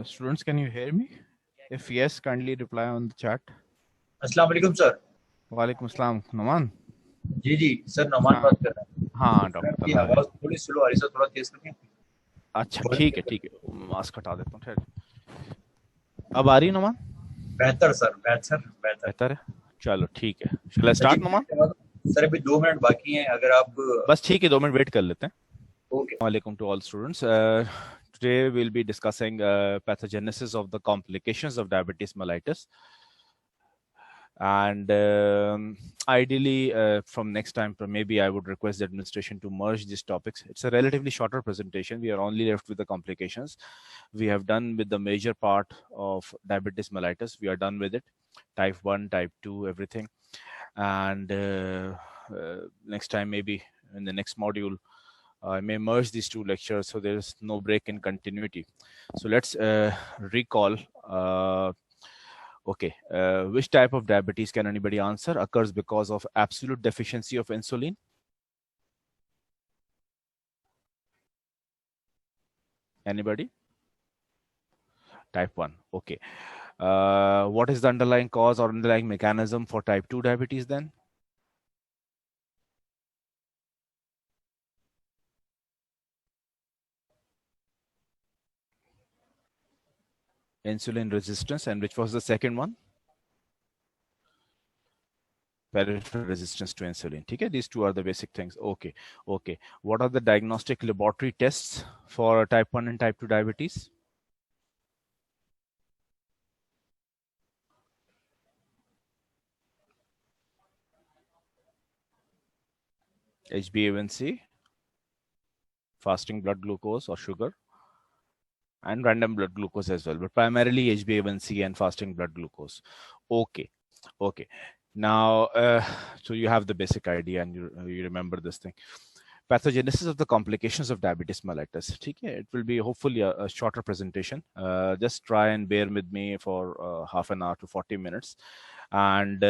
Students, can you hear me? If yes, kindly reply on the chat. अस्सलाम वालेकुम sir. वालेकुम अस्सलाम। नमान जी जी sir, नमान बात कर रहा हूँ। हाँ डॉक्टर आपकी तलहा है। आवाज थोड़ी स्लो आ रही है सर, थोड़ा तेज करें। अच्छा ठीक है मास्क हटा देता हूँ। ठहर, अब आ रही है नमान? बेहतर सर, बेहतर बेहतर। बेहतर है, चलो ठीक है। शैल आई सर जी, स्टार्ट नमान? सर अभी 2 मिनट बाकी हैं, अगर आप बस ठीक है, 2 मिनट वेट कर लेते हैं। Okay. Welcome to all students. Today we'll be discussing pathogenesis of the complications of diabetes mellitus. And ideally, from next time, maybe I would request the administration to merge these topics. It's a relatively shorter presentation. We are only left with the complications. We have done with the major part of diabetes mellitus. We are done with it. Type 1, type 2, everything. And next time, maybe in the next module, I may merge these two lectures so there is no break in continuity. So let's recall. Okay, which type of diabetes can anybody answer? Occurs because of absolute deficiency of insulin. Anybody? Type 1. Okay. What is the underlying cause or underlying mechanism for type 2 diabetes then? Insulin resistance. And which was the second one? Peripheral resistance to insulin. Okay, these two are the basic things. Okay. What are the diagnostic laboratory tests for type 1 and type 2 diabetes? HbA1c, fasting blood glucose or sugar, and random blood glucose as well, but primarily HbA1c and fasting blood glucose. Okay. Now, so you have the basic idea and you remember this thing. Pathogenesis of the complications of diabetes mellitus. Okay, it will be hopefully a shorter presentation. Just try and bear with me for half an hour to 40 minutes. And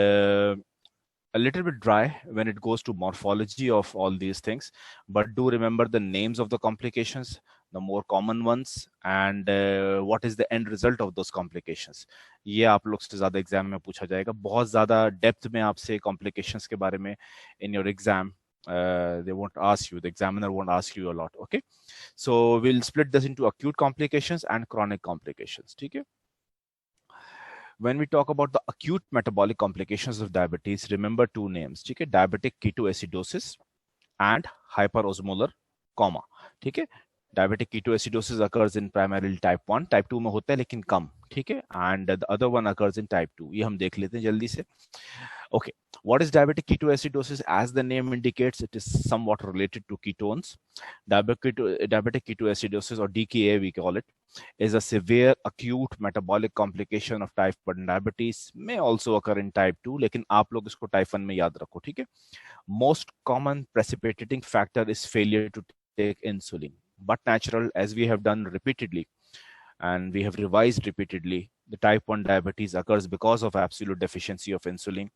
a little bit dry when it goes to morphology of all these things, but do remember the names of the complications, the more common ones, and what is the end result of those complications. ये आप लोग से ज़्यादा exam में पूछा जाएगा, बहुत ज़्यादा डेप्थ में आपसे complications के बारे में in your exam. They won't ask you, the examiner won't ask you a lot. Okay, so we'll split this into acute complications and chronic complications. ठीक है? When we talk about the acute metabolic complications of diabetes, remember two names. Okay? Diabetic ketoacidosis and hyperosmolar coma. Okay? Diabetic ketoacidosis occurs in primarily type 1. Type 2 में होता है लेकिन कम. ठीक है? And the other one occurs in type 2. ये हम देख लेते हैं जल्दी से. Okay, what is diabetic ketoacidosis? As the name indicates, it is somewhat related to ketones. Diabetic ketoacidosis, or DKA we call it, is a severe acute metabolic complication of type 1 diabetes. May also occur in type 2, लेकिन आप लोग इसको type 1 में याद रखो, ठीक है? Most common precipitating factor is failure to take insulin, but natural, as we have done repeatedly and we have revised repeatedly. The type 1 diabetes occurs because of absolute deficiency of insulin.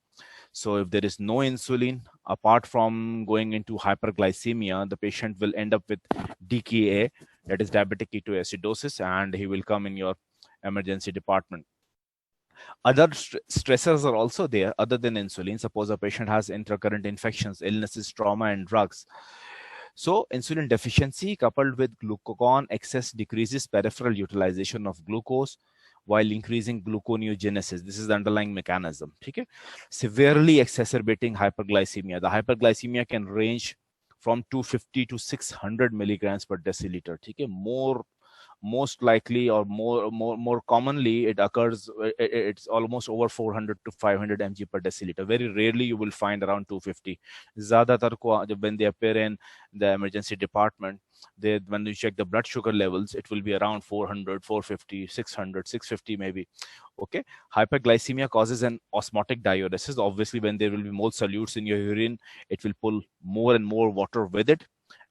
So if there is no insulin, apart from going into hyperglycemia, the patient will end up with DKA, that is diabetic ketoacidosis, and he will come in your emergency department. Other stressors are also there other than insulin. Suppose a patient has intercurrent infections, illnesses, trauma, and drugs. So insulin deficiency coupled with glucagon excess decreases peripheral utilization of glucose while increasing gluconeogenesis. This is the underlying mechanism. Okay? Severely exacerbating hyperglycemia. The hyperglycemia can range from 250 to 600 milligrams per deciliter. Okay? Most likely or more commonly it occurs, it's almost over 400 to 500 mg per deciliter. Very rarely you will find around 250. Zyadatar ko when they appear in the emergency department, when you check the blood sugar levels, it will be around 400, 450, 600, 650 maybe. Okay, hyperglycemia causes an osmotic diuresis. Obviously, when there will be more solutes in your urine, it will pull more and more water with it,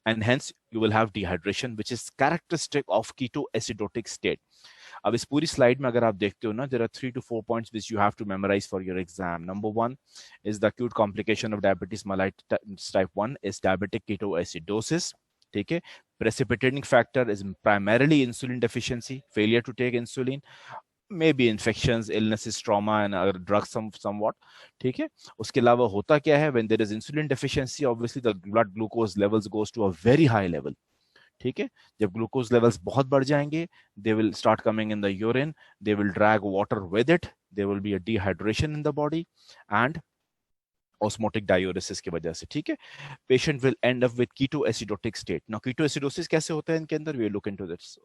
and hence you will have dehydration, which is characteristic of ketoacidotic state. अब इस पूरी slide में अगर आप देखते हो ना, there are 3 to 4 points which you have to memorize for your exam. Number 1 is the acute complication of diabetes mellitus type 1 is diabetic ketoacidosis. ठीक है, Precipitating factor is primarily insulin deficiency, failure to take insulin, maybe infections, illnesses, trauma and other drugs somewhat. ठीक है, उसके अलावा होता क्या है, when there is insulin deficiency, obviously the blood glucose levels goes to a very high level. ठीक है, जब ग्लूकोज लेवल्स बहुत बढ़ जाएंगे, they will start coming in the urine, they will drag water with it, there will be a dehydration in the body and osmotic diuresis की वजह से. ठीक है, patient will end up with ketoacidotic state. Now ketoacidosis कैसे होता है इनके अंदर, we will look into this.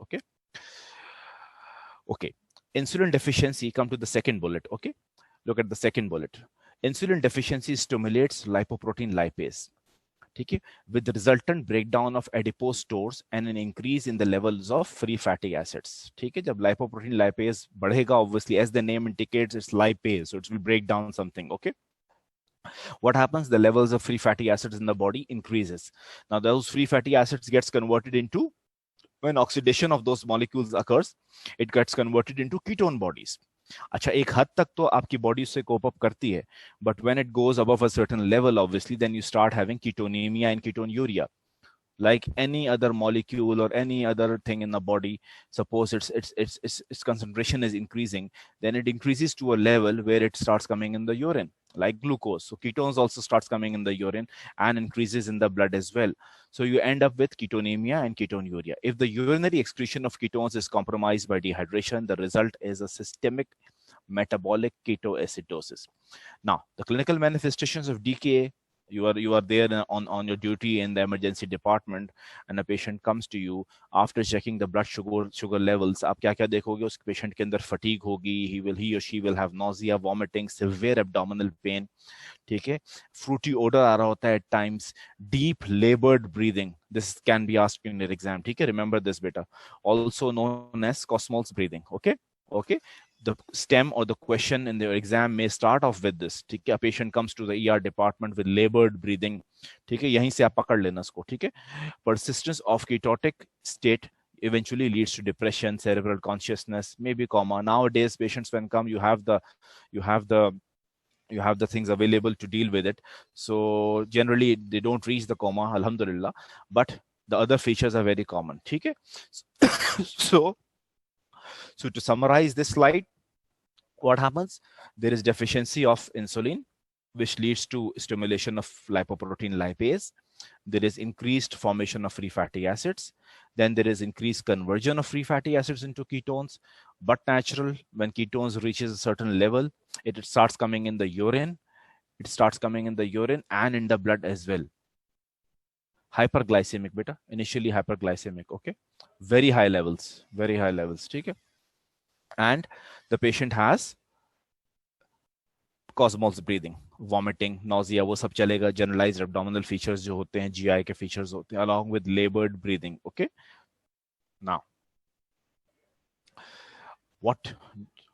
Okay, insulin deficiency, come to the second bullet. Okay, look at the second bullet. Insulin deficiency stimulates lipoprotein lipase. ठीक है, with the resultant breakdown of adipose stores and an increase in the levels of free fatty acids. ठीक है, जब lipoprotein lipase बढ़ेगा, obviously as the name indicates, it's lipase, so it will break down something. Okay, what happens, the levels of free fatty acids in the body increases. Now those free fatty acids gets converted into, when oxidation of those molecules occurs, it gets converted into ketone bodies. अच्छा, एक हद तक तो आपकी body उससे cope up करती है, but when it goes above a certain level, obviously then you start having ketonemia and ketonuria. Like any other molecule or any other thing in the body, suppose its concentration is increasing, then it increases to a level where it starts coming in the urine, like glucose. So ketones also starts coming in the urine and increases in the blood as well. So you end up with ketonemia and ketonuria. If the urinary excretion of ketones is compromised by dehydration, the result is a systemic metabolic ketoacidosis. Now, the clinical manifestations of DKA, you are there on your duty in the emergency department and a patient comes to you after checking the blood sugar levels. आप क्या क्या देखोगे, उस patient के अंदर fatigue होगी, he or she will have nausea, vomiting, severe abdominal pain. ठीक है, fruity odor आ रहा होता है at times, deep labored breathing. This can be asked in your exam. ठीक है, remember this beta, also known as Cosmol's breathing. Okay, the stem or the question in the exam may start off with this. ठीक है, a patient comes to the ER department with labored breathing. ठीक है, यहीं से आप पकड़ लेना इसको. ठीक है, persistence of ketotic state eventually leads to depression, cerebral consciousness, maybe coma. Nowadays patients when come, you have the things available to deal with it, so generally they don't reach the coma, alhamdulillah, but the other features are very common. ठीक है, so to summarize this slide, what happens, there is deficiency of insulin, which leads to stimulation of lipoprotein lipase. There is increased formation of free fatty acids. Then there is increased conversion of free fatty acids into ketones, but natural. When ketones reaches a certain level, it starts coming in the urine. It starts coming in the urine and in the blood as well. Hyperglycemic beta, initially hyperglycemic. Okay, very high levels. Okay, and the patient has Cosmol's breathing, vomiting, nausea, वो सब चलेगा. Generalized abdominal features जो होते हैं, GI के features होते हैं, along with labored breathing. Okay, now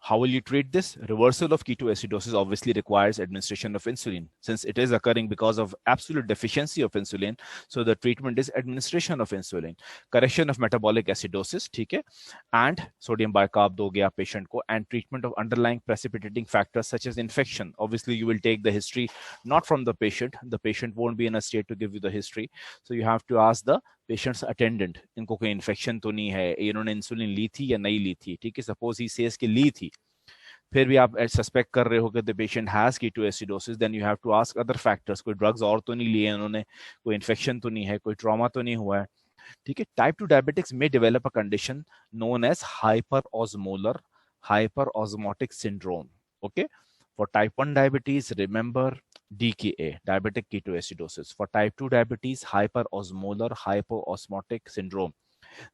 how will you treat this? Reversal of ketoacidosis obviously requires administration of insulin. Since it is occurring because of absolute deficiency of insulin, so the treatment is administration of insulin. Correction of metabolic acidosis, ठीक है, and sodium bicarb दोगे आप patient को, and treatment of underlying precipitating factors such as infection. Obviously, you will take the history not from the patient. The patient won't be in a state to give you the history, so you have to ask the patients attendant, इनको कोई infection तो नहीं है, इन्होंने insulin ली थी या नहीं ली थी. ठीक है, सपोज ही सेज कि ली थी, फिर भी आप सस्पेक्ट कर रहे हो कि the patient has ketoacidosis, then you have to ask other factors, कोई ड्रग्स और तो नहीं लिए इन्होंने, कोई इन्फेक्शन तो नहीं है, कोई ट्रॉमा तो नहीं हुआ है. ठीक है, टाइप 2 डायबिटिक्स में develop a condition known as hyperosmolar hyperosmotic syndrome. Okay, for type 1 diabetes, remember DKA, diabetic ketoacidosis. For type 2 diabetes, hyperosmolar hypoosmotic syndrome.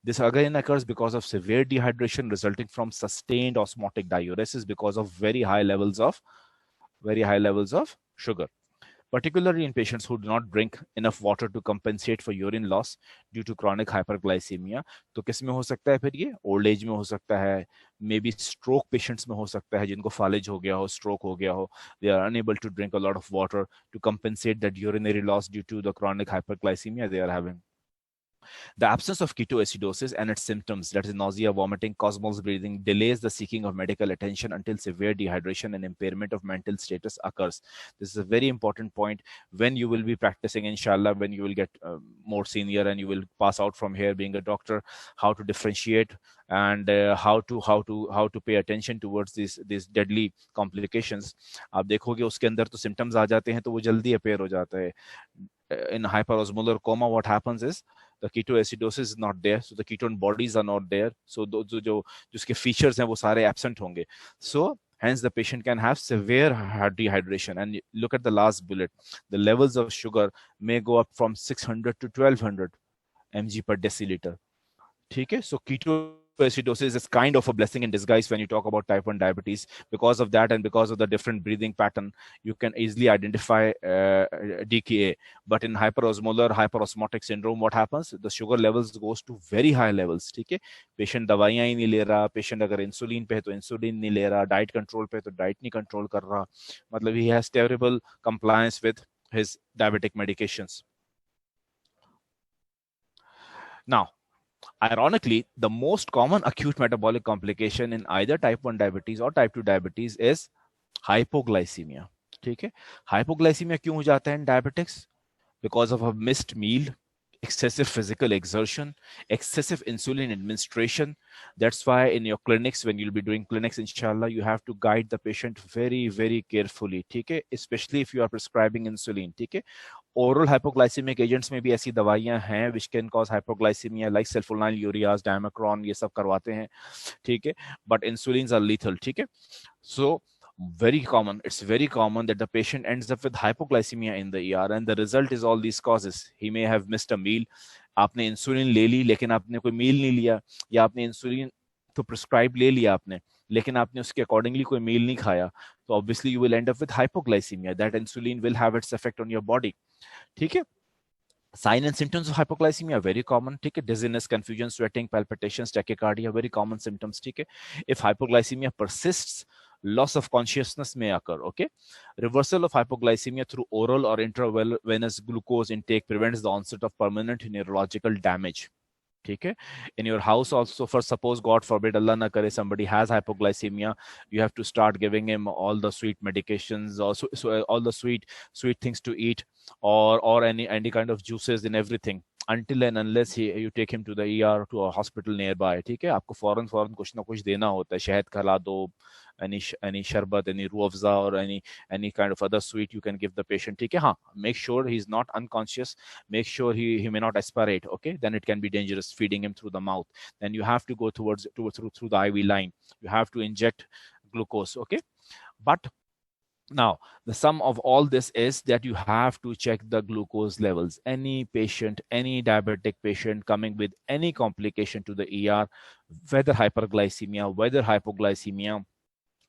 This again occurs because of severe dehydration resulting from sustained osmotic diuresis because of very high levels of sugar, particularly in patients who do not drink enough water to compensate for urine loss due to chronic hyperglycemia. तो किस में हो सकता है फिर ये? Old age में हो सकता है, मे बी स्ट्रोक पेशेंट्स में हो सकता है, जिनको फालिज हो गया हो, स्ट्रोक हो गया हो, they are unable to drink a lot of water to compensate that urinary loss due to the chronic hyperglycemia they are having. The absence of ketoacidosis and its symptoms, that is nausea, vomiting, cosmos breathing, delays the seeking of medical attention until severe dehydration and impairment of mental status occurs. This is a very important point when you will be practicing, inshallah, when you will get more senior and you will pass out from here being a doctor, how to differentiate and how to pay attention towards these deadly complications. आप देखोगे उसके अंदर तो symptoms आ जाते हैं तो वो जल्दी appear हो जाता है. In hyperosmolar coma, what happens is the ketoacidosis is not there, so the ketone bodies are not there, so जो जिसके features हैं वो सारे absent होंगे. So hence the patient can have severe dehydration. And look at the last bullet. The levels of sugar may go up from 600 to 1200 mg per deciliter. Okay, so ketoacidosis is kind of a blessing in disguise when you talk about type 1 diabetes. Because of that and because of the different breathing pattern, you can easily identify DKA. But in hyperosmotic syndrome, what happens? The sugar levels goes to very high levels. Okay, patient दवाइयां ही नहीं ले रहा, patient अगर insulin पे है तो insulin नहीं ले रहा, diet control पे तो diet नहीं control कर रहा, मतलब he has terrible compliance with his diabetic medications. Now, ironically, the most common acute metabolic complication in either type 1 diabetes or type 2 diabetes is hypoglycemia. ठीक है, hypoglycemia क्यों हो जाता है in diabetics? Because of a missed meal, excessive physical exertion, excessive insulin administration. That's why in your clinics, when you'll be doing clinics, inshallah, you have to guide the patient very, very carefully. ठीक है, especially if you are prescribing insulin. ठीक है, oral hypoglycemic agents में भी ऐसी दवाइयां हैं which can cause hypoglycemia like sulfonylureas, diamacron, ये सब करवाते हैं. ठीक है, but insulins are lethal. ठीक है, so it's very common that the patient ends up with hypoglycemia in the ER, and the result is all these causes. He may have missed a meal. आपने insulin ले ली लेकिन आपने कोई मील नहीं लिया, या आपने इंसुलिन तो प्रिस्क्राइब ले लिया आपने लेकिन आपने उसके अकॉर्डिंगली कोई मील नहीं खाया, तो obviously you will and up with hypoglycaemia. That insulin will have its effect on your body. ठीक है, sign and symptoms of hypoglycemia are very common. ठीक है, dizziness, confusion, sweating, palpitations, tachycardia, very common symptoms. ठीक है, if hypoglycemia persists, loss of consciousness may occur. Okay, reversal of hypoglycemia through oral or intravenous glucose intake prevents the onset of permanent neurological damage. ठीक है, in your house also, for suppose God forbid, Allah na kare, somebody has hypoglycemia, you have to start giving him all the sweet medications, also so all the sweet things to eat, or any kind of juices and everything, until and unless you take him to the ER, to a hospital nearby. ठीक है, आपको फौरन कुछ ना कुछ देना होता है, शहद खिला दो, any sharbat, any ruafza, or any kind of other sweet you can give the patient. ठीक है, हाँ, make sure he's not unconscious, make sure he may not aspirate. Okay, then it can be dangerous feeding him through the mouth. Then you have to go through the IV line, you have to inject glucose. Okay, but now, the sum of all this is that you have to check the glucose levels. Any patient, any diabetic patient coming with any complication to the ER, whether hyperglycemia, whether hypoglycemia,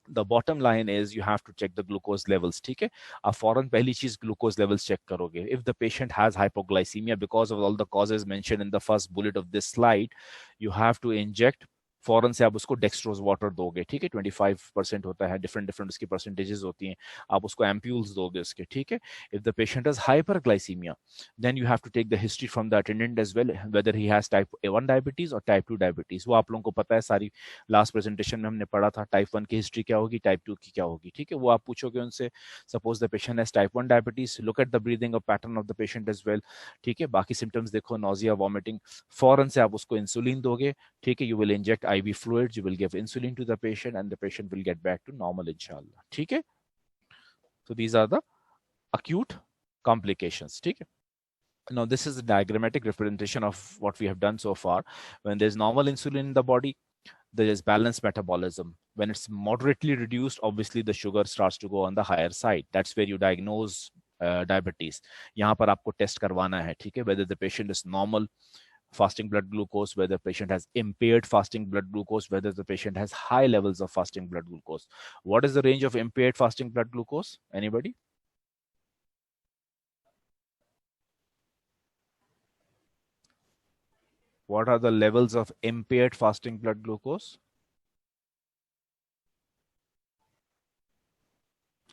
the bottom line is you have to check the glucose levels. ठीक है, आप फौरन पहली चीज glucose levels check करोगे. If the patient has hypoglycemia because of all the causes mentioned in the first bullet of this slide, you have to inject, फौरन से आप उसको डेक्सट्रोज वाटर दोगे. ठीक है, 25% होता है, डिफरेंट उसकी परसेंटेजेस होती हैं, आप उसको एम्प्यूल्स दोगे उसके. ठीक है, if the patient has hyperglycaemia, then you have to take the history from the attendant as well, whether he has type 1 diabetes और टाइप 2 डायबिटीज. वो आप लोगों को पता है, सारी लास्ट प्रेजेंटेशन में हमने पढ़ा था टाइप 1 की हिस्ट्री क्या होगी, टाइप 2 की क्या होगी. ठीक है, वो आप पूछोगे उनसे. Suppose the patient has type 1 diabetes, look at the breathing और pattern of the patient as well. ठीक है, बाकी सिम्टम्स देखो, नोजिया, वॉमिटिंग, फौरन से आप उसको इंसुलिन दोगे. ठीक है, you will inject IV fluids, you will give insulin to the patient, and the patient will get back to normal, inshallah. ठीक है, so these are the acute complications. ठीक है, now this is a diagrammatic representation of what we have done so far. When there's normal insulin in the body, there is balanced metabolism. When it's moderately reduced, obviously the sugar starts to go on the higher side. That's where you diagnose diabetes. यहाँ पर आपको test करवाना है. ठीक है, whether the patient is normal fasting blood glucose, whether the patient has impaired fasting blood glucose, whether the patient has high levels of fasting blood glucose. What is the range of impaired fasting blood glucose? Anybody? What are the levels of impaired fasting blood glucose?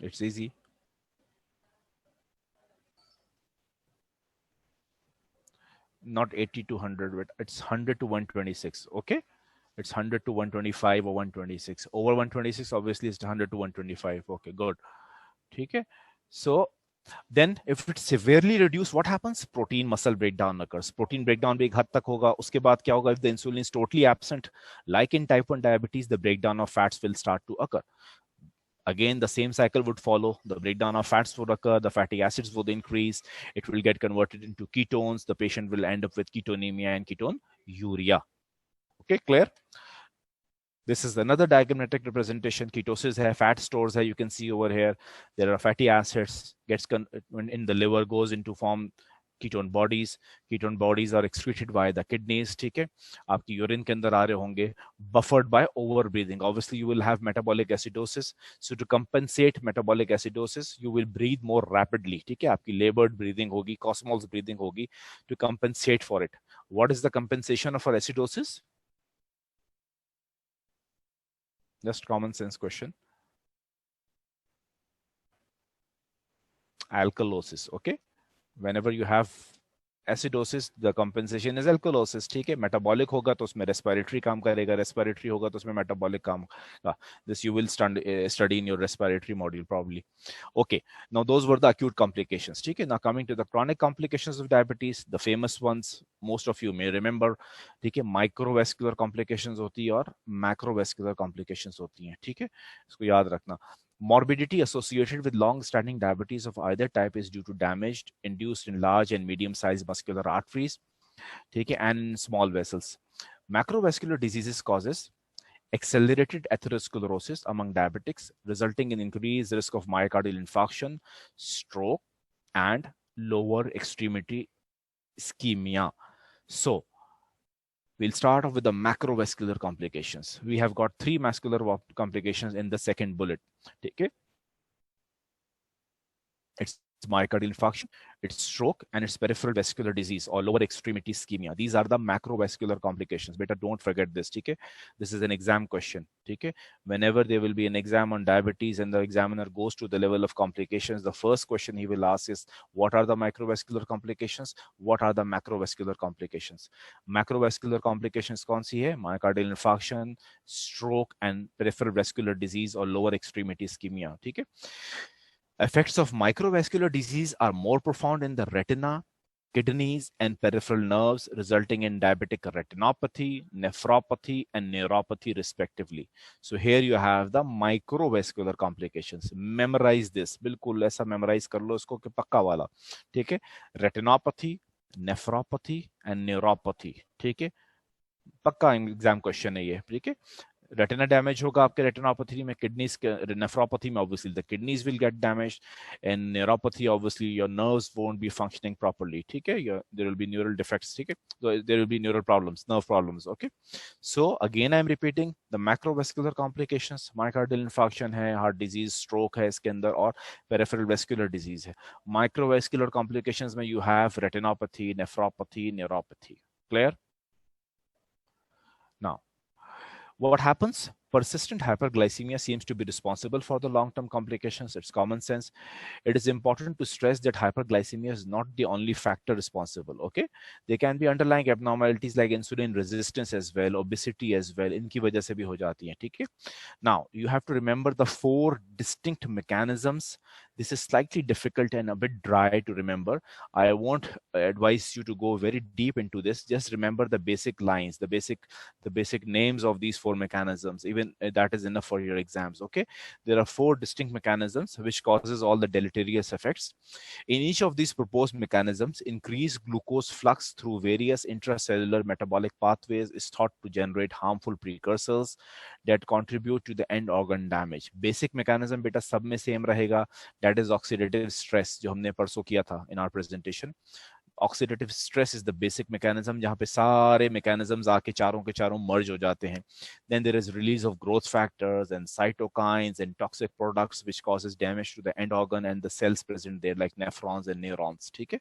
It's easy. not 80 to 100, but it's 100 to 126. Okay, it's 100 to 125 or 126. Over 126, obviously, it's 100 to 125. Okay, good. Okay, so then if it's severely reduced, what happens? Protein muscle breakdown occurs. Protein breakdown भी एक हद तक होगा. उसके बाद क्या होगा? If the insulin is totally absent, like in type 1 diabetes, the breakdown of fats will start to occur. Again, the same cycle would follow. The breakdown of fats would occur. The fatty acids would increase. It will get converted into ketones. The patient will end up with ketonemia and ketonuria. Okay, clear? This is another diagrammatic representation. Ketosis hai, fat stores hai. You can see over here, there are fatty acids, in the liver, goes into form ketone bodies. Ketone bodies are excreted by the kidneys. ठीक है, आपकी urine के अंदर आ रहे होंगे, buffered by over breathing. Obviously, you will have metabolic acidosis. So to compensate metabolic acidosis, you will breathe more rapidly. ठीक है, आपकी labored breathing होगी, Cosmol's breathing होगी to compensate for it. What is the compensation of our acidosis? Just common sense question. Alkalosis. Okay, whenever you have acidosis, the compensation is alkalosis. ठीक है, metabolic होगा तो उसमें respiratory काम करेगा, respiratory होगा तो उसमें metabolic काम का. This you will study in your respiratory module probably. Okay, now those were the acute complications. ठीक है, now coming to the chronic complications of diabetes, the famous ones most of you may remember. ठीक है, microvascular complications होती है और macrovascular complications होती हैं. ठीक है, इसको याद रखना. Morbidity associated with long-standing diabetes of either type is due to damage induced in large and medium-sized muscular arteries, and in small vessels. Macrovascular diseases causes accelerated atherosclerosis among diabetics, resulting in increased risk of myocardial infarction, stroke, and lower extremity ischemia. So, we'll start off with the macrovascular complications. We have got 3 vascular complications in the second bullet. Okay? It's myocardial infarction, it's stroke, and it's peripheral vascular disease or lower extremity ischemia. These are the macrovascular complications. Better don't forget this. Okay? This is an exam question. Okay? Whenever there will be an exam on diabetes and the examiner goes to the level of complications, the first question he will ask is, what are the microvascular complications? What are the macrovascular complications? Macrovascular complications kaun si hai? Myocardial infarction, stroke, and peripheral vascular disease or lower extremity ischemia. Okay? Effects of microvascular disease are more profound in the retina, kidneys, and peripheral nerves, resulting in diabetic retinopathy, nephropathy, and neuropathy, respectively. So here you have the microvascular complications. Memorize this. बिल्कुल ऐसा memorize कर लो इसको कि पक्का वाला. ठीक है? Retinopathy, nephropathy, and neuropathy. ठीक है? पक्का एग्जाम क्वेश्चन है ये. ठीक है? रेटिना डैमेज होगा आपके रेटिनोपैथी में, किडनीज के नेफ्रोपैथी में obviously the kidneys will get damaged, and neuropathy obviously your nerves won't be functioning properly. ठीक है, there will be neural defects. ठीक है, so there will be neural problems, nerve problems. Okay, so again I'm repeating, the macrovascular complications, myocardial infarction है, heart disease, stroke है इसके अंदर, और peripheral vascular disease है. Microvascular complications में you have retinopathy, nephropathy, neuropathy. Clear? Now, what happens? Persistent hyperglycemia seems to be responsible for the long-term complications. It's common sense. It is important to stress that hyperglycemia is not the only factor responsible. Okay, there can be underlying abnormalities like insulin resistance as well, obesity as well. इनकी वजह से भी हो जाती हैं. ठीक है. Now you have to remember the 4 distinct mechanisms. This is slightly difficult and a bit dry to remember. I won't advise you to go very deep into this. Just remember the basic lines, the basic names of these 4 mechanisms. Even that is enough for your exams. Okay, there are 4 distinct mechanisms which causes all the deleterious effects. In each of these proposed mechanisms, increased glucose flux through various intracellular metabolic pathways is thought to generate harmful precursors that contribute to the end organ damage. Basic mechanism beta सब में same रहेगा. That is oxidative stress, जो हमने परसों किया था in our presentation. Oxidative stress is the basic mechanism, जहाँ पे सारे mechanisms आके चारों के चारों merge हो जाते हैं. Then there is release of growth factors and cytokines and toxic products which causes damage to the end organ and the cells present there like nephrons and neurons. ठीक है?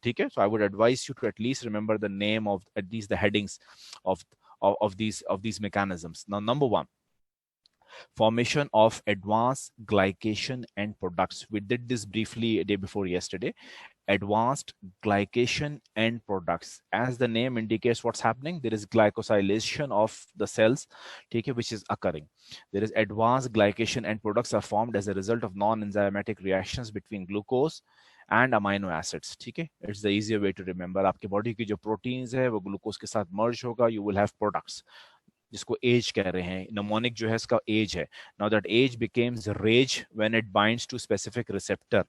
ठीक है? So I would advise you to at least remember the name of at least the headings of these mechanisms. Now, number 1. Formation of advanced glycation end products. We did this briefly a day before yesterday. advanced glycation end products. As the name indicates, what's happening? There is glycosylation of the cells, okay, which is occurring. There is advanced glycation end products are formed as a result of non-enzymatic reactions between glucose and amino acids. ठीक है, it's the easier way to remember. आपके body की जो proteins है वो glucose के साथ merge होगा, you will have products जिसको age कह रहे हैं. Mnemonic जो है इसका age है. Now that age becomes rage when it binds to specific receptor.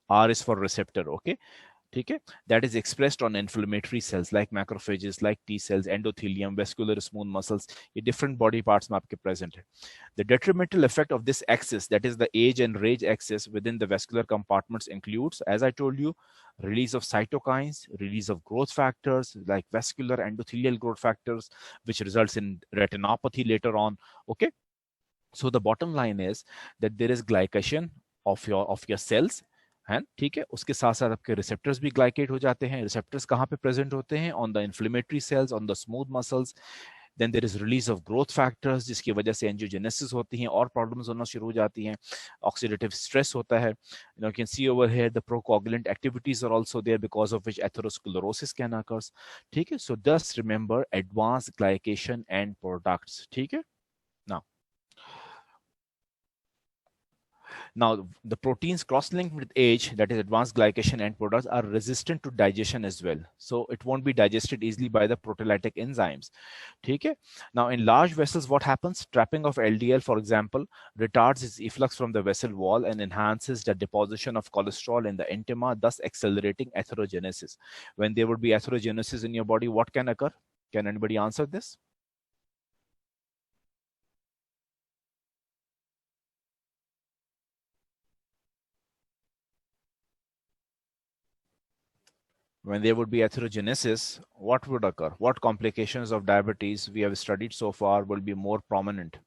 R is for receptor, okay? ठीक है, that is expressed on inflammatory cells like macrophages, like T cells, endothelium, vascular smooth muscles. ये different body parts में आपके present है. The detrimental effect of this axis, that is the age and rage axis within the vascular compartments, includes, as I told you, release of cytokines, release of growth factors like vascular endothelial growth factors, which results in retinopathy later on. Okay, so the bottom line is that there is glycation of your cells. है ठीक है, उसके साथ साथ आपके receptors भी ग्लाइकेट हो जाते हैं. रिसेप्टर्स कहाँ पे प्रेजेंट होते हैं? On the inflammatory cells, on the smooth muscles. Then there is release of growth factors, जिसकी वजह से एंजियोजेनेसिस होती हैं और प्रॉब्लम्स होना शुरू हो जाती हैं. ऑक्सीडेटिव स्ट्रेस होता है. You can see over here the procoagulant activities are also there because of which atherosclerosis can occurs. ठीक है, so just remember advance glycation end products. ठीक है. Now, the proteins cross-linked with age, that is advanced glycation end products, are resistant to digestion as well. So it won't be digested easily by the proteolytic enzymes. Okay? Now, in large vessels, what happens? Trapping of LDL, for example, retards its efflux from the vessel wall and enhances the deposition of cholesterol in the intima, thus accelerating atherogenesis. When there would be atherogenesis in your body, what can occur? Can anybody answer this? When there would be atherogenesis, what would occur? What complications of diabetes we have studied so far will be more prominent?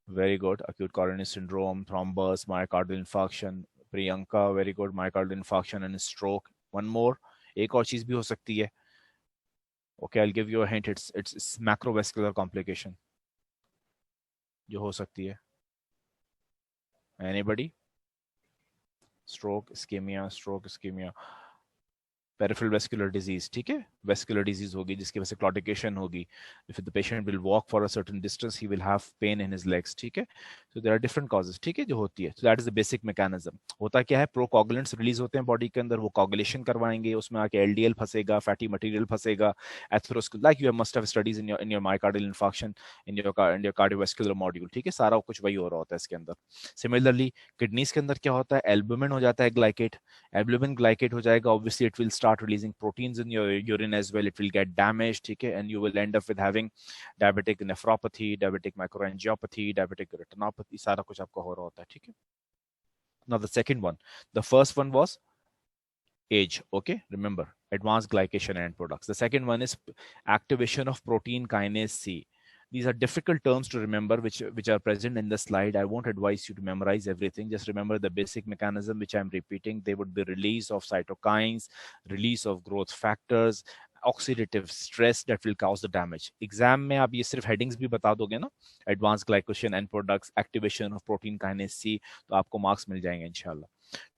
Very good. Acute coronary syndrome, thrombus, myocardial infarction. Priyanka, very good. Myocardial infarction and stroke. One more. एक और चीज भी हो सकती है. Okay, I'll give you a hint. It's macrovascular complication जो हो सकती है. Anybody? Stroke, ischemia. Peripheral vascular disease, ठीक है, vascular disease होगी जिसकी वजह से claudication होगी. If the patient will walk for a certain distance, he will have pain in his legs. ठीक है, so there are different causes. ठीक है, जो होती है. So that is the basic mechanism. होता क्या है? Procoagulants release होते हैं body के अंदर, वो coagulation करवाएंगे, उसमें आके LDL फंसेगा, fatty material फंसेगा, atherosclerosis, like you must have studies in your myocardial infarction in your cardiovascular module. ठीक है, सारा कुछ वही हो रहा होता है इसके अंदर. Similarly, kidneys के अंदर क्या होता है? Albumin हो जाता है glycate. Albumin glycate हो जाएगा, obviously it will start releasing proteins in your urine as well. It will get damaged, okay, and you will end up with having diabetic nephropathy, diabetic microangiopathy, diabetic retinopathy. सारा कुछ आपको हो रहा होता है. ठीक है. Now the second one, the first one was age, okay, remember advanced glycation end products. The second one is activation of protein kinase C. These are difficult terms to remember, which are present in the slide. I won't advise you to memorize everything. Just remember the basic mechanism, which I'm repeating. They would be release of cytokines, release of growth factors, oxidative stress that will cause the damage. Exam में आप ये सिर्फ headings भी बता दोगे ना, advanced glycation end products, activation of protein kinase C, तो आपको marks मिल जाएंगे इंशाल्लाह.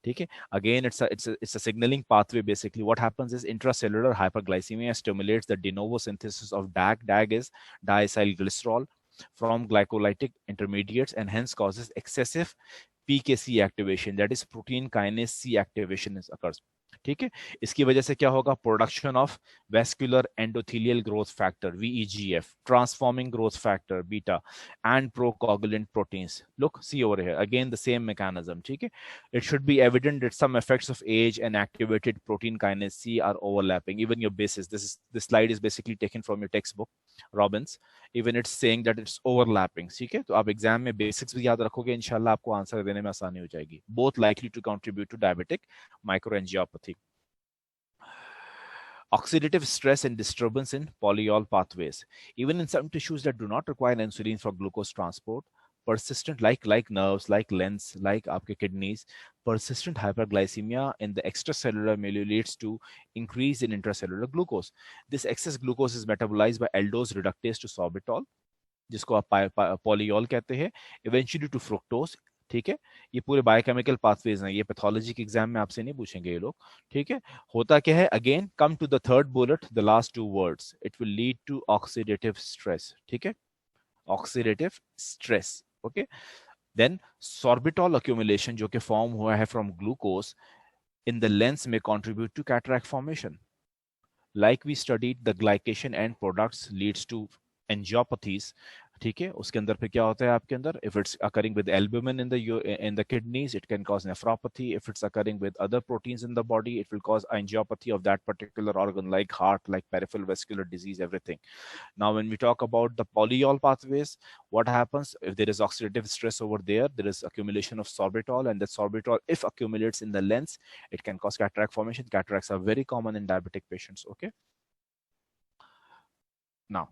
ठीक है, again it's a signaling pathway. Basically what happens is intracellular hyperglycemia stimulates the de novo synthesis of DAG is diacylglycerol from glycolytic intermediates and hence causes excessive PKC activation, that is protein kinase C activation occurs. ठीक है, इसकी वजह से क्या होगा? Production of vascular endothelial growth factor VEGF, transforming growth factor beta and procoagulant proteins. Look, see over here again the same mechanism. ठीक है, it should be evident that some effects of AGE and activated protein kinase C are overlapping. Even your basis, this slide is basically taken from your textbook Robbins. Even it's saying that it's overlapping. ठीक है, तो आप exam में basics भी याद रखोगे, इंशाल्लाह आपको आंसर देने में आसानी हो जाएगी. Both likely to contribute to diabetic microangiopathy. Oxidative stress and disturbance in polyol pathways. Even in some tissues that do not require insulin for glucose transport, persistent, like nerves, like lens, like आपके kidneys, persistent hyperglycemia in the extracellular milieu leads to increase in intracellular glucose. This excess glucose is metabolized by aldose reductase to sorbitol, जिसको आप polyol कहते हैं, eventually to fructose. ठीक है, ये पूरे biochemical pathways हैं, ये पैथोलॉजी के एग्जाम में आपसे नहीं पूछेंगे ये लोग, ठीक है। होता क्या है, again come to the third bullet, the last two words, it will lead to oxidative stress, ठीक है, oxidative stress, okay. Then sorbitol accumulation जो कि फॉर्म हुआ है from glucose in the lens में contribute to cataract formation, like we studied the glycation end products leads to angiopathies, ठीक है। उसके अंदर पे क्या होता है आपके अंदर, if it's occurring with albumin in the kidneys it can cause nephropathy, if it's occurring with other proteins in the body it will cause angiopathy of that particular organ like heart, like peripheral vascular disease, everything. Now when we talk about the polyol pathways, what happens if there is oxidative stress over there, there is accumulation of sorbitol, and that sorbitol if accumulates in the lens it can cause cataract formation. Cataracts are very common in diabetic patients, okay. Now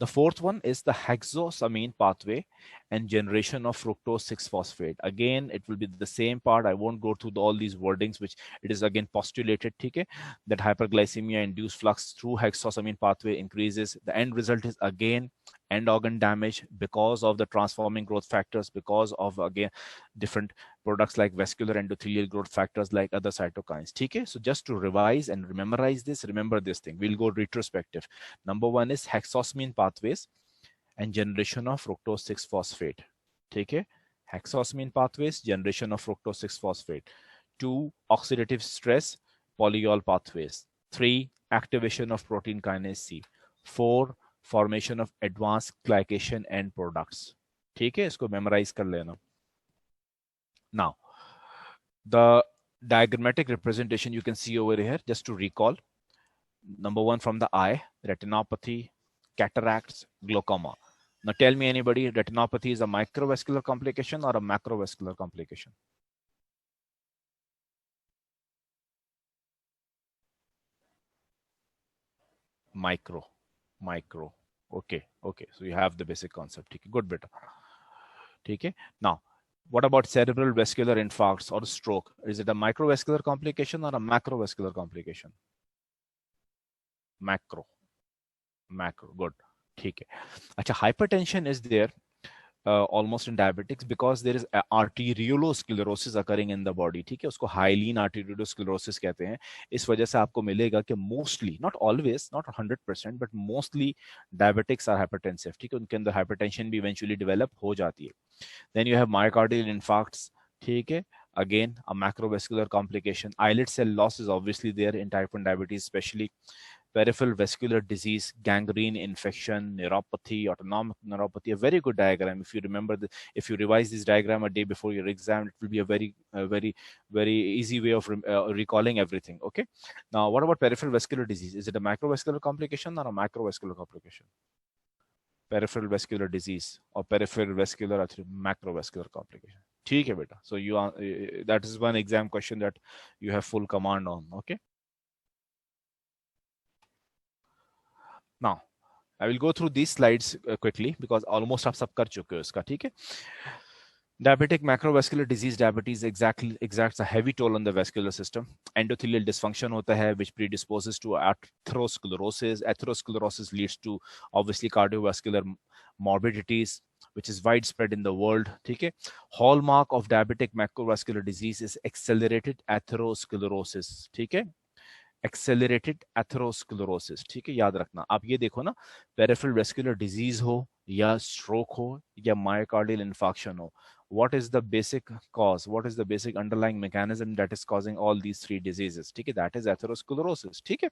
the fourth one is the hexosamine pathway and generation of fructose 6-phosphate. Again, it will be the same part. I won't go through all these wordings, which it is again postulated, okay, that hyperglycemia induced flux through hexosamine pathway increases. The end result is again end organ damage because of the transforming growth factors, because of again different products like vascular endothelial growth factors like other cytokines, okay. So just to revise and memorize this, remember this thing, we'll go retrospective. Number one is hexosamine pathways and generation of fructose 6-phosphate, okay. Hexosamine pathways, generation of fructose 6-phosphate. 2, oxidative stress, polyol pathways. 3, activation of protein kinase C. 4, formation of advanced glycation end products, ठीक है, इसको memorize कर लेना. Now the diagrammatic representation you can see over here, just to recall. Number one, from the eye, retinopathy, cataracts, glaucoma. Now tell me anybody, retinopathy is a microvascular complication or a macrovascular complication? Micro. Okay, so you have the basic concept. Good, beta. Okay. Now what about cerebral vascular infarcts or stroke? Is it a microvascular complication or a macrovascular complication? Macro. Good. ठीक है. अच्छा, hypertension is there almost in diabetics because there is arteriolosclerosis occurring in the body, ठीक है, उसको hyaline arteriolosclerosis कहते हैं. इस वजह से आपको मिलेगा कि mostly, not always, not 100%, but mostly diabetics are hypertensive, ठीक है, उनके अंदर hypertension भी eventually develop हो जाती है. Then you have myocardial infarcts, ठीक है, again a macrovascular complication. Islet cell loss is obviously there in type 1 diabetes, especially peripheral vascular disease, gangrene infection, neuropathy, autonomic neuropathy. A very good diagram. If you remember, if you revise this diagram a day before your exam, it will be a very easy way of recalling everything. Okay. Now, what about peripheral vascular disease? Is it a macrovascular complication or a macrovascular complication? Peripheral vascular disease or peripheral vascular or macrovascular complication. ठीक है बेटा. So you are, that is one exam question that you have full command on. Okay. Now, I will go through these slides quickly because almost आप सब कर चुके हो इसका, ठीक है. Diabetic macrovascular disease, diabetes exacts a heavy toll on the vascular system. Endothelial dysfunction होता है which predisposes to atherosclerosis. Atherosclerosis leads to obviously cardiovascular morbidities, which is widespread in the world, ठीक है. Hallmark of diabetic macrovascular disease is accelerated atherosclerosis, ठीक है. Accelerated atherosclerosis, ठीक है, याद रखना. आप ये देखो ना, पेरिफेरल वेस्कुलर डिजीज हो या स्ट्रोक हो या मायोकार्डियल इन्फार्क्शन हो, what is the basic cause, what is the basic underlying mechanism that is causing all these three diseases, ठीक है, that is atherosclerosis, ठीक है.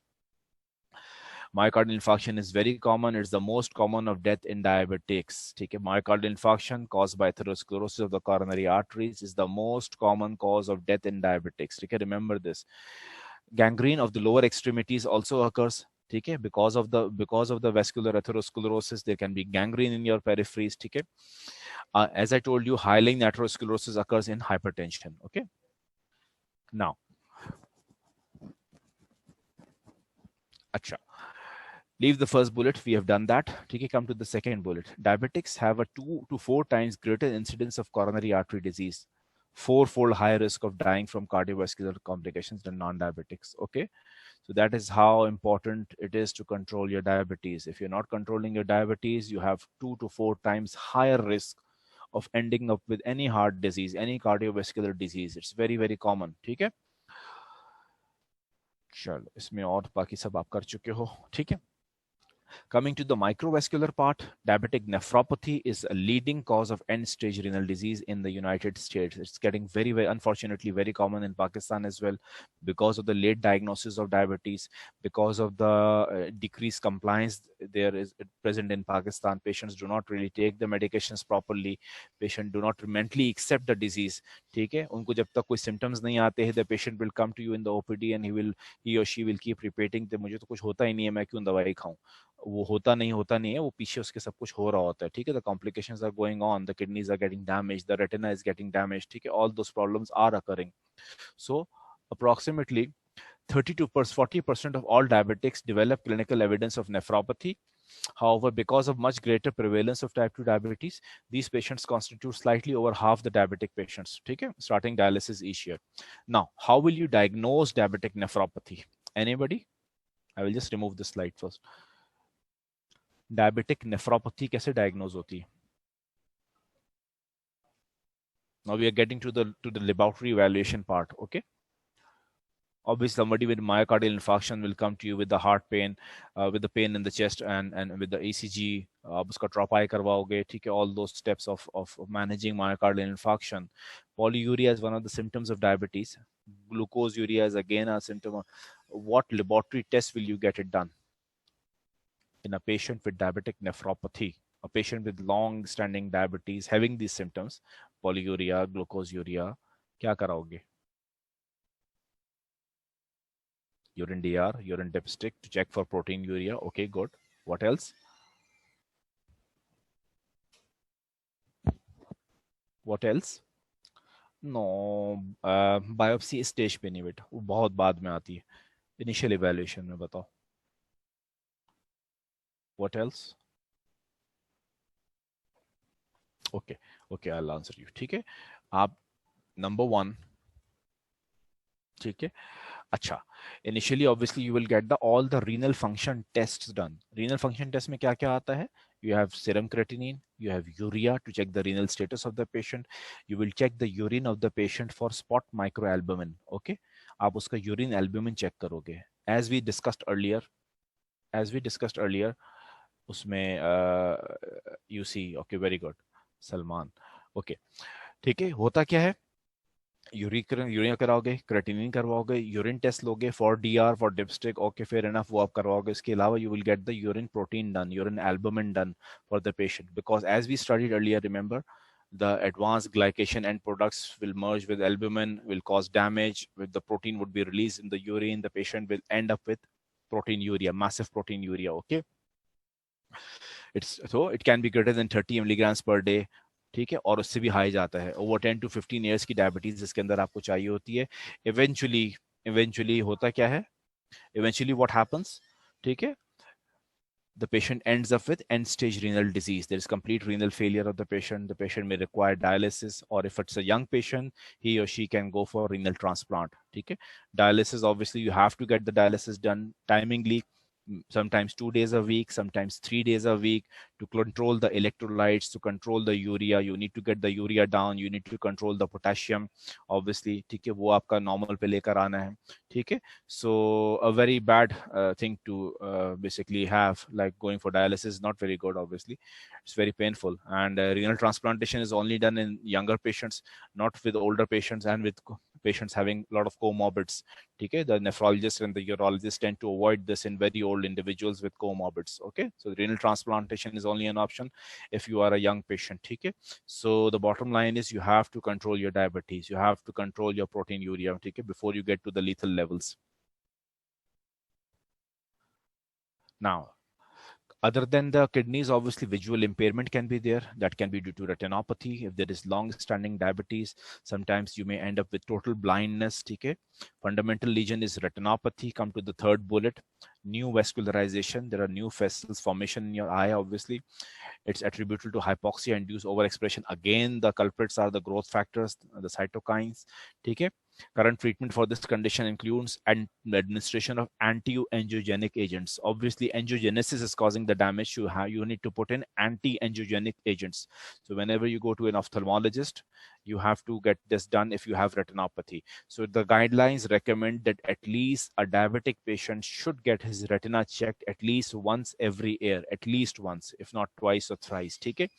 Myocardial infarction is very common. It's the most common of death in diabetics. ठीक है, myocardial infarction caused by atherosclerosis of the coronary arteries is the most common cause of death in diabetics. ठीक है, remember this. Gangrene of the lower extremities also occurs, ठीक है, because of the vascular atherosclerosis there can be gangrene in your peripheries, ठीक है. As I told you, hyaline atherosclerosis occurs in hypertension. Okay. Now, acha, leave the first bullet, we have done that. Okay, come to the second bullet. Diabetics have a 2 to 4 times greater incidence of coronary artery disease, 4-fold higher risk of dying from cardiovascular complications than non-diabetics. Okay, so that is how important it is to control your diabetes. If you're not controlling your diabetes, you have 2 to 4 times higher risk of ending up with any heart disease, any cardiovascular disease. It's very very common. ठीक है, चलो इसमें और बाकी सब आप कर चुके हो. ठीक है. Coming to the microvascular part, diabetic nephropathy is a leading cause of end-stage renal disease in the United States. It's getting very, very, unfortunately, very common in Pakistan as well because of the late diagnosis of diabetes, because of the decreased compliance there is present in Pakistan. Patients do not really take the medications properly. Patients do not mentally accept the disease. ठीक है, उनको जब तक कोई symptoms नहीं आते हैं, the patient will come to you in the OPD and he or she will keep repeating that मुझे तो कुछ होता ही नहीं है, मैं क्यों दवाई खाऊं. वो होता नहीं है, वो पीछे उसके सब कुछ हो रहा होता है. ठीक है, the complications are going on, the kidneys are getting damaged, the retina is getting damaged. ठीक है, all those problems are occurring. So approximately 30 to 40% of all diabetics develop clinical evidence of nephropathy. However, because of much greater prevalence of type 2 diabetes, these patients constitute slightly over half the diabetic patients. ठीक है, starting dialysis each year. Now, how will you diagnose diabetic nephropathy? Anybody? I will just remove this slide first. Diabetic nephropathy कैसे diagnose होती है? Now we are getting to the laboratory evaluation part. Okay, obviously somebody with myocardial infarction will come to you with the heart pain, with the pain in the chest and with the ECG. आप उसका ट्रोपाई करवाओगे. ठीक है, all those steps of managing myocardial infarction. Polyuria is one of the symptoms of diabetes. Glucoseuria is again a symptom. What laboratory test will you get it done in a patient with diabetic nephropathy, a patient with long-standing diabetes having these symptoms, polyuria, glucoseuria, क्या कराओगे? Urine DR, urine dipstick to check for proteinuria. Okay, good. What else? What else? No, biopsy stage पे नहीं बेटा, वो बहुत बाद में आती है. Initial evaluation में बताओ. What else? Okay, I'll answer you. ठीक है, आप number 1. ठीक है, अच्छा. Initially, obviously, you will get all the renal function tests done. Renal function test में क्या क्या आता है? You have serum creatinine, you have urea to check the renal status of the patient. You will check the urine of the patient for spot microalbumin. Okay, आप उसका urine albumin check करोगे. As we discussed earlier, उसमें you see. Okay, very good, Salman. Okay, ठीक है, होता क्या है? Urea कराओगे, क्रेटिनिन करवाओगे, यूरिन टेस्ट लोगे for DR, for dipstick. Okay, fair enough, वो आप करवाओगे. इसके अलावा you will get the urine protein done, urine albumin done for the patient, because as we studied earlier, remember, the advanced glycation end products will merge with albumin, will cause damage. With the protein would be released in the urine, the patient will end up with proteinuria, massive proteinuria. Okay, it can be greater than 30 milligrams per day. ठीक है, और उससे भी high जाता है. Over 10 to 15 years की diabetes जिसके अंदर आपको चाहिए होती है. इवेंचुअली होता क्या है? Eventually what happens? ठीक है, the patient ends up with end-stage renal disease. There is complete renal failure of the patient. The patient may require dialysis, or if it's a young patient, he or she can go for renal transplant. Okay? Dialysis, obviously, you have to get the dialysis done timingly, sometimes 2 days a week, sometimes 3 days a week, to control the electrolytes, to control the urea. You need to get the urea down. You need to control the potassium, obviously. ठीक है, वो आपका normal पे लेकर आना है. ठीक है, so a very bad thing to basically have, like going for dialysis, is not very good. Obviously, it's very painful, and renal transplantation is only done in younger patients, not with older patients and with patients having a lot of comorbids. Okay, the nephrologist and the urologist tend to avoid this in very old individuals with comorbids. Okay, so renal transplantation is only an option if you are a young patient. Okay, so the bottom line is you have to control your diabetes, you have to control your proteinuria, okay, before you get to the lethal levels. Now, other than the kidneys, obviously visual impairment can be there. That can be due to retinopathy. If there is long-standing diabetes, sometimes you may end up with total blindness. Okay, fundamental lesion is retinopathy. Come to the third bullet. new vascularization, there are new vessels formation in your eye, obviously. It's attributable to hypoxia induced overexpression. Again, the culprits are the growth factors, the cytokines. Okay. Current treatment for this condition includes administration of anti-angiogenic agents. Obviously, angiogenesis is causing the damage. You need to put in anti-angiogenic agents. So whenever you go to an ophthalmologist, you have to get this done if you have retinopathy. So the guidelines recommend that at least a diabetic patient should get his retina checked at least once every year, at least once, if not twice or thrice. Okay.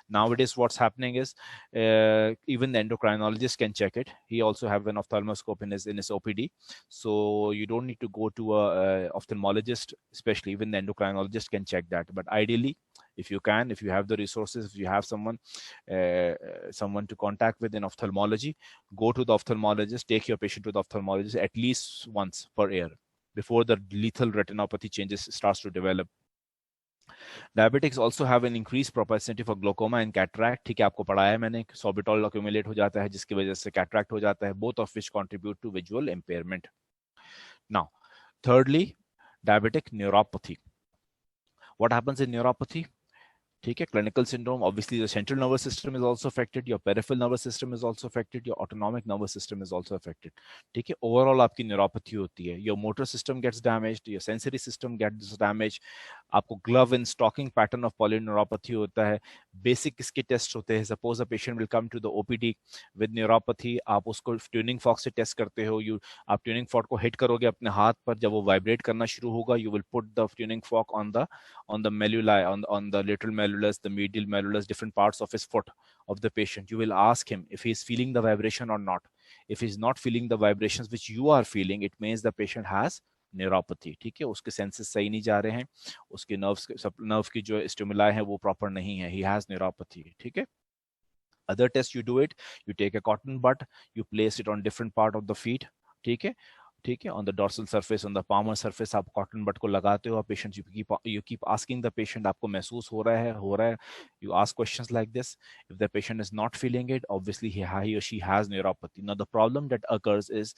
Nowadays, what's happening is even the endocrinologist can check it. He also have an ophthalmoscope in his OPD, so you don't need to go to a ophthalmologist. Especially even the endocrinologist can check that. But ideally, if you can, if you have the resources, if you have someone to contact with in ophthalmology, go to the ophthalmologist, take your patient to the ophthalmologist at least once per year before the lethal retinopathy changes starts to develop. Diabetics also have an increased propensity for glaucoma and cataract. ठीक है, आपको पढ़ाया है मैंने, sorbitol accumulate हो जाता है जिसकी वजह से cataract हो जाता है, both of which contribute to visual impairment. Now, thirdly, diabetic neuropathy. What happens in neuropathy? ठीक है, clinical syndrome, obviously the central nervous system is also affected, your peripheral nervous system is also affected, your autonomic nervous system is also affected. ठीक है, overall आपकी neuropathy होती है, your motor system gets damaged, your sensory system gets damaged, आपको glove and stocking pattern of polyneuropathy होता है. Basic इसके test होते हैं. Suppose a patient will come to the OPD with neuropathy, आप उसको tuning fork से टेस्ट करते हो. आप tuning fork को hit करोगे अपने हाथ पर, जब वो vibrate करना शुरू होगा, you will put the tuning fork on the malleoli, on the lateral malleolus, the medial malleolus, different parts of his foot of the patient. You will ask him if he is feeling the vibration or not. If he's not feeling the vibrations which you are feeling, it means the patient has neuropathy. ठीक है, उसके senses सही नहीं जा रहे हैं, उसके nerve की जो स्टिमुलाई है वो प्रॉपर नहीं है, ही हैज न्यूरोपैथी. ठीक है. Other test you do it, you take a cotton bud, you place it on different part of the feet. ठीक है, ठीक है, on the dorsal surface, on the palmar surface आप cotton bud को लगाते हो. Patient, you keep asking the patient, आपको महसूस हो रहा है. You ask questions like this. If the patient is not feeling it, obviously he or she has neuropathy. Now the problem that occurs is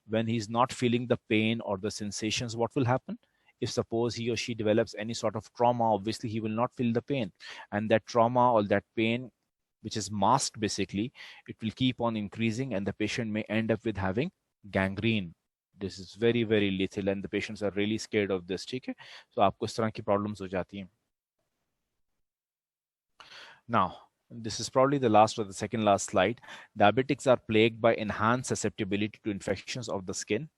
when he's not feeling the pain or the sensations, what will happen? If suppose he or she develops any sort of trauma, obviously he will not feel the pain, and that trauma or that pain, which is masked basically, it will keep on increasing and the patient may end up with having gangrene. This is very, very lethal and the patients are really scared of this. ठीक है, so आपको इस तरह की problems हो जाती हैं. Now, this is probably the last or the second last slide. Diabetics are plagued by enhanced susceptibility to infections of the skin.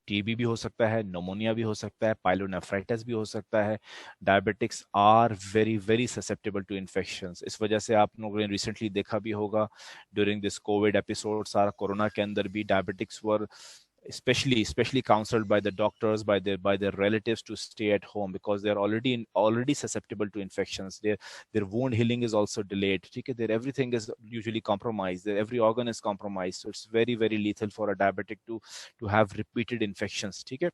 TB भी हो सकता है, नोमोनिया भी हो सकता है, पाइलोनेफ्राइटिस भी हो सकता है. Diabetics are very very susceptible to infections. इस वजह से आप लोगों ने रिसेंटली देखा भी होगा ड्यूरिंग दिस कोविड एपिसोड, सारा कोरोना के अंदर भी diabetics were especially counseled by the doctors, by their relatives to stay at home because they're already susceptible to infections. Their wound healing is also delayed. Okay? Everything is usually compromised. Every organ is compromised. So it's very, very lethal for a diabetic to have repeated infections. Okay?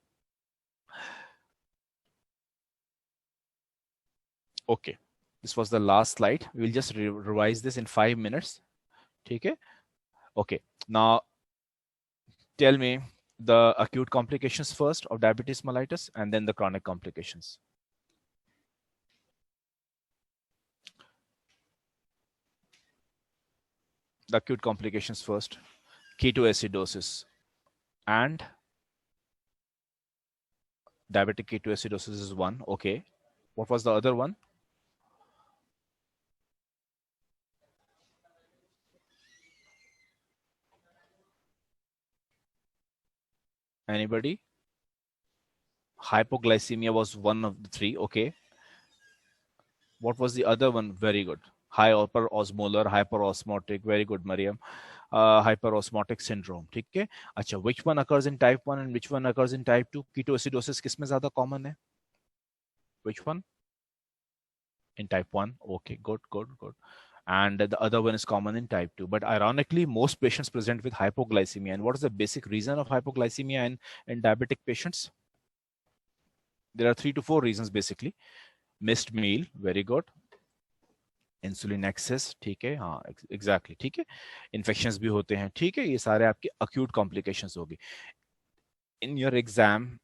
Okay. This was the last slide. We'll just revise this in 5 minutes. Okay? Okay. Now, tell me the acute complications first of diabetes mellitus and then the chronic complications. The acute complications first. Ketoacidosis and diabetic ketoacidosis is one. Okay. What was the other one? Anybody? Hypoglycemia was one of the three. Okay. What was the other one? Very good. Hyperosmolar, hyperosmotic. Very good, Mariam. Hyperosmotic syndrome. ठीक है. अच्छा, which one occurs in type 1 and which one occurs in type 2? Ketoacidosis किस में ज़्यादा common है? Which one? In type 1. Okay, good. And the other one is common in type 2. But ironically, most patients present with hypoglycemia. And what is the basic reason of hypoglycemia in diabetic patients? There are 3 to 4 reasons basically. Missed meal, very good. Insulin excess, ठीक है, हाँ, exactly, ठीक है. Infections भी होते हैं, ठीक है. ये सारे आपके acute complications होगी. In your exam,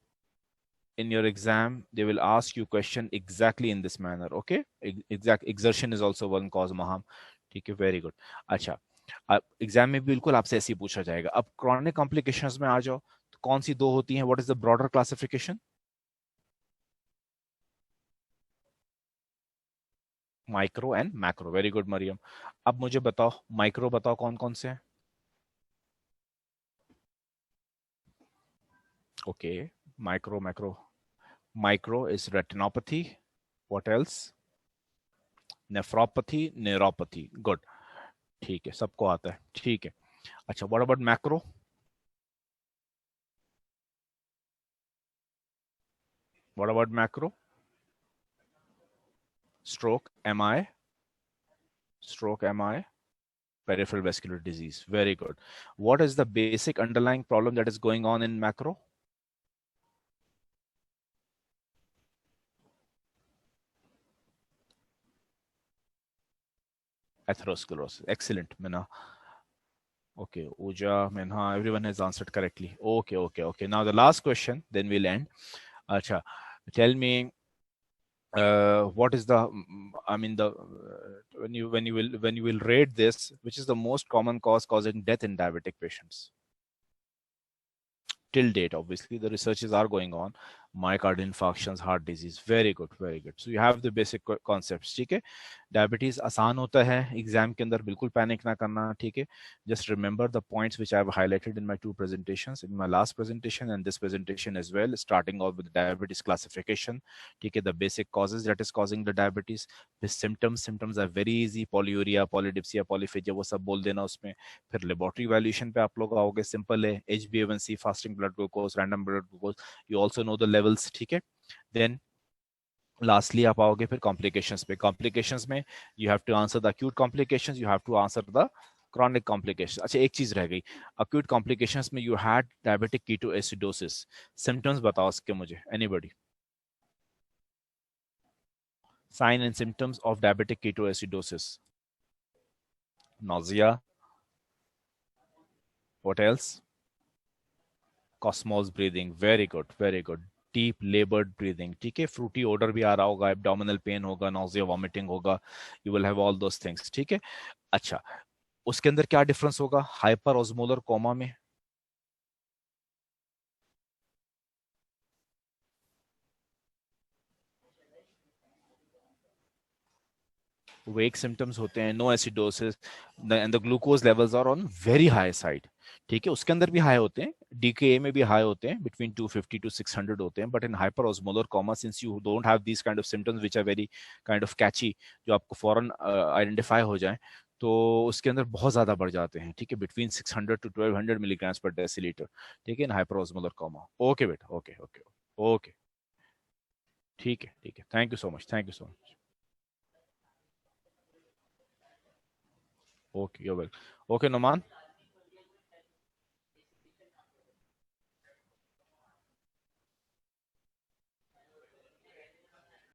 in your exam they will ask you question exactly in this manner. Okay, exact exertion is also one cause maham. ठीक है, वेरी गुड. अच्छा, अब एग्जाम में बिल्कुल आपसे ऐसे ही पूछा जाएगा. अब क्रॉनिक कॉम्प्लिकेशंस में आ जाओ, तो कौन सी दो होती हैं? What is the broader classification? Micro and macro. Very good Mariam. अब मुझे बताओ माइक्रो, बताओ कौन कौन से हैं? Okay, micro macro. Micro is retinopathy. What else? Nephropathy, neuropathy. Good, ठीक है, सबको आता है. ठीक है. अच्छा, what about macro? What about macro? Stroke, MI, stroke, MI, peripheral vascular disease. Very good. What is the basic underlying problem that is going on in macro? Atherosclerosis. Excellent, Minna. Okay, Uja, Minha, everyone has answered correctly. Okay, okay, okay. Now the last question, then we'll end. Acha, tell me, what is the, I mean, the when you will rate this, which is the most common cause causing death in diabetic patients? Till date, obviously the researches are going on. Myocardial infarctions, heart disease. Very good, very good. So you have the basic concepts. ठीक है, diabetes आसान होता है exam के अंदर, बिल्कुल panic ना करना. ठीक है, just remember the points which I have highlighted in my two presentations, in my last presentation and this presentation as well, starting off with diabetes classification. ठीक है, the basic causes that is causing the diabetes, the symptoms are very easy, polyuria, polydipsia, polyphagia, वो सब बोल देना उसमें. फिर laboratory valuation पे आप लोग आओगे, सिंपल है, HbA1c, fasting blood glucose, random blood glucose, you also know the levels. ठीक है, देन लास्टली आप आओगे फिर कॉम्प्लिकेशंस पे. कॉम्प्लिकेशंस में you have to answer the acute complications, you have to answer the chronic complications. अच्छा, एक चीज रह गई, acute complications में you had diabetic ketoacidosis. symptoms बताओ इसके मुझे, anybody? sign and symptoms of diabetic ketoacidosis? nausea. What else? Cosmos breathing. Very good, very good. Deep लेबर्ड breathing. ठीक है, फ्रूटी ऑर्डर भी आ रहा होगा, एब्डोमिनल पेन होगा, नॉजिया, वॉमिटिंग होगा, you will have all those things. ठीक है. अच्छा, उसके अंदर क्या डिफरेंस होगा हाइपर ऑस्मोलर कोमा में? वेक सिम्टम्स होते हैं, no acidosis, and the glucose levels are on very high side. ठीक है, उसके अंदर भी हाई होते हैं, डीके में भी हाई होते हैं, बिटवीन 250 to 600 होते हैं. But in hyperosmolar coma, since you don't have these kind of symptoms which are very kind of catchy, जो आपको फौरन आइडेंटिफाई हो जाए, तो उसके अंदर बहुत ज्यादा बढ़ जाते हैं. ठीक है, between 600 to 1200 milligrams per decilitre. ठीक है, in hyperosmolar coma. Okay बेटा, ओके ओके ओके. ठीक है, ठीक है, thank you so much, thank you so much. Okay, you welcome. Okay, Numan.